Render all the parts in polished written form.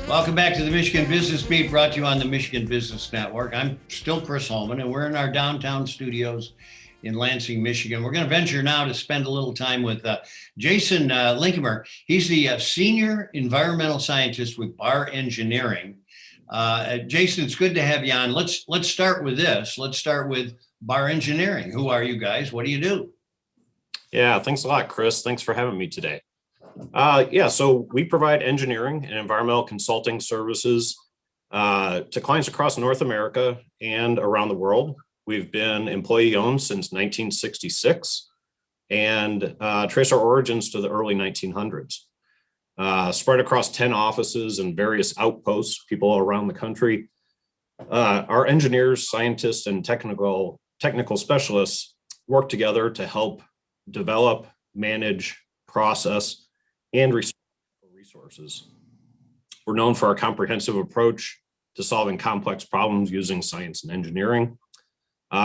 Welcome back to the Michigan Business Beat, brought to you on the Michigan Business Network. I'm still Chris Holman, and we're in our downtown studios in Lansing, Michigan. We're going to venture now to spend a little time with Jason Linkimer. He's the Senior Environmental Scientist with Barr Engineering. Jason, it's good to have you on. Let's start with this. Let's start with Barr Engineering. Who are you guys? What do you do? Yeah, thanks a lot, Chris. Thanks for having me today. So we provide engineering and environmental consulting services to clients across North America and around the world. We've been employee owned since 1966 and trace our origins to the early 1900s. Spread across 10 offices and various outposts, people around the country. Our engineers, scientists, and technical specialists work together to help develop, manage, process, and resources. We're known for our comprehensive approach to solving complex problems using science and engineering.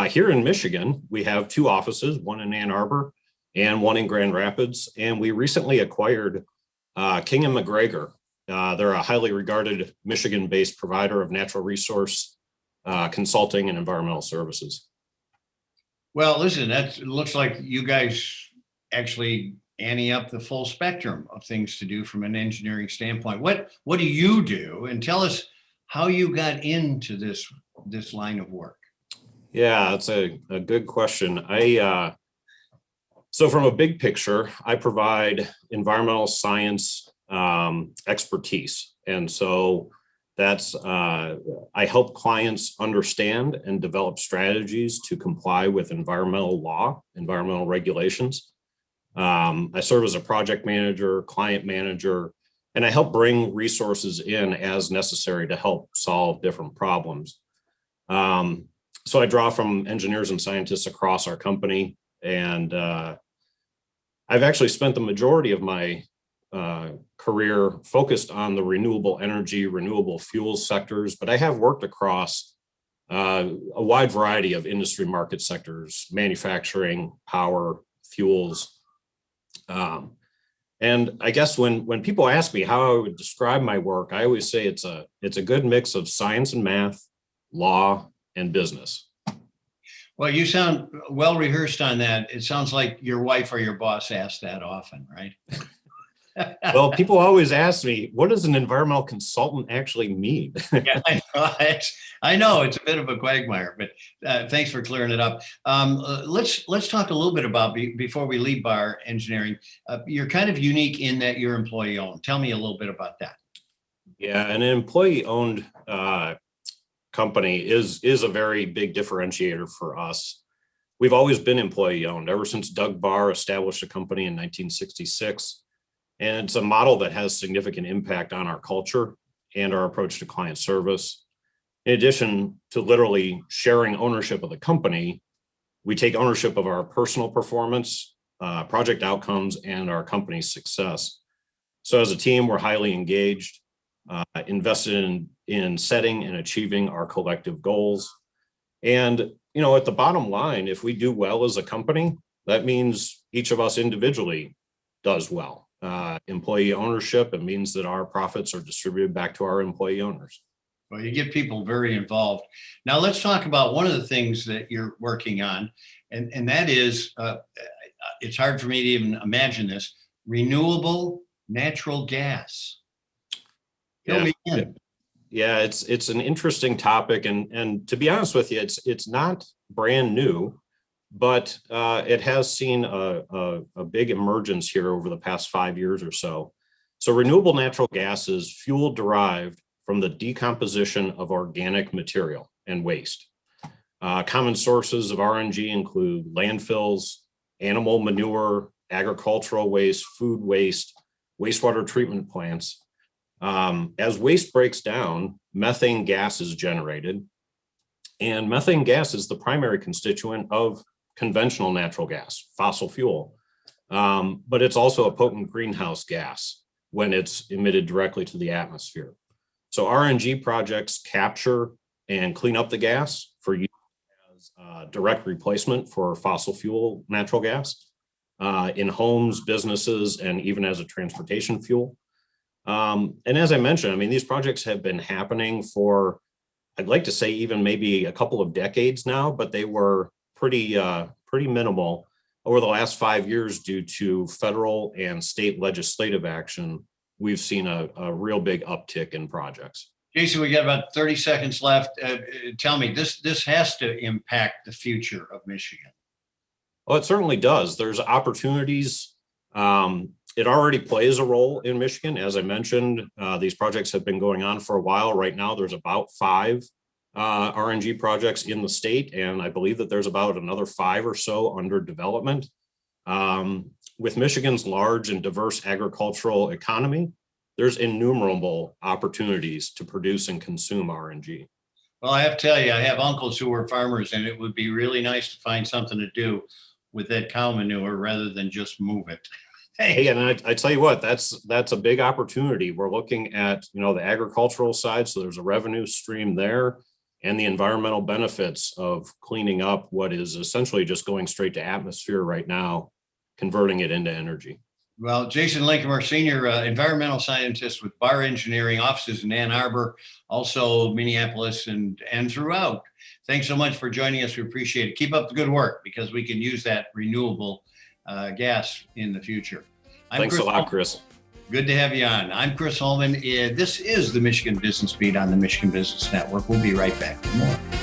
Here in Michigan, we have two offices, one in Ann Arbor and one in Grand Rapids. And we recently acquired King & McGregor. They're a highly regarded Michigan-based provider of natural resource consulting and environmental services. Well, listen, it looks like you guys actually ante up the full spectrum of things to do from an engineering standpoint. What do you do? And tell us how you got into this line of work. Yeah, that's a good question. So from a big picture, I provide environmental science expertise. And so that's, I help clients understand and develop strategies to comply with environmental law, environmental regulations. I serve as a project manager, client manager, and I help bring resources in as necessary to help solve different problems. So I draw from engineers and scientists across our company, and I've actually spent the majority of my career focused on the renewable energy, renewable fuels sectors, but I have worked across a wide variety of industry market sectors, manufacturing, power, fuels. And I guess when people ask me how I would describe my work, I always say it's a good mix of science and math, law, and business. Well, you sound well rehearsed on that. It sounds like your wife or your boss asks that often, right? Well, people always ask me, what does an environmental consultant actually mean? Yeah, I know it's a bit of a quagmire, but thanks for clearing it up. Let's talk a little bit about, before we leave Barr Engineering, you're kind of unique in that you're employee owned. Tell me a little bit about that. Yeah, an employee owned company is a very big differentiator for us. We've always been employee owned ever since Doug Barr established a company in 1966. And it's a model that has significant impact on our culture and our approach to client service. In addition to literally sharing ownership of the company, we take ownership of our personal performance, project outcomes, and our company's success. So as a team, we're highly engaged, invested in setting and achieving our collective goals. And, at the bottom line, if we do well as a company, that means each of us individually does well. Employee ownership, it means that our profits are distributed back to our employee owners. Well, you get people very involved. Now let's talk about one of the things that you're working on, and that is, it's hard for me to even imagine this, renewable natural gas. Fill me in. Yeah, it's an interesting topic, and to be honest with you, it's not brand new. But it has seen a big emergence here over the past 5 years or so. So renewable natural gas is fuel derived from the decomposition of organic material and waste. Common sources of RNG include landfills, animal manure, agricultural waste, food waste, wastewater treatment plants. As waste breaks down, methane gas is generated. And methane gas is the primary constituent of conventional natural gas, fossil fuel, but it's also a potent greenhouse gas when it's emitted directly to the atmosphere. So RNG projects capture and clean up the gas for use as direct replacement for fossil fuel natural gas in homes, businesses, and even as a transportation fuel. And as I mentioned, I mean, these projects have been happening for, I'd like to say even maybe a couple of decades now, but they were pretty minimal over the last 5 years due to federal and state legislative action. We've seen a real big uptick in projects. Jason, we got about 30 seconds left. Tell me, this has to impact the future of Michigan. Well, it certainly does. There's opportunities. It already plays a role in Michigan. As I mentioned, these projects have been going on for a while. Right now, there's about 5 RNG projects in the state, and I believe that there's about another 5 or so under development. With Michigan's large and diverse agricultural economy, there's innumerable opportunities to produce and consume RNG. Well, I have to tell you, I have uncles who are farmers, and it would be really nice to find something to do with that cow manure rather than just move it. Hey, and I tell you what, that's a big opportunity. We're looking at, the agricultural side, so there's a revenue stream there, and the environmental benefits of cleaning up what is essentially just going straight to atmosphere right now, converting it into energy. Well, Jason Linkimer, Senior Environmental Scientist with Barr Engineering, offices in Ann Arbor, also Minneapolis and throughout. Thanks so much for joining us. We appreciate it. Keep up the good work because we can use that renewable gas in the future. Thanks a lot, Chris. Good to have you on. I'm Chris Holman. This is the Michigan Business Beat on the Michigan Business Network. We'll be right back with more.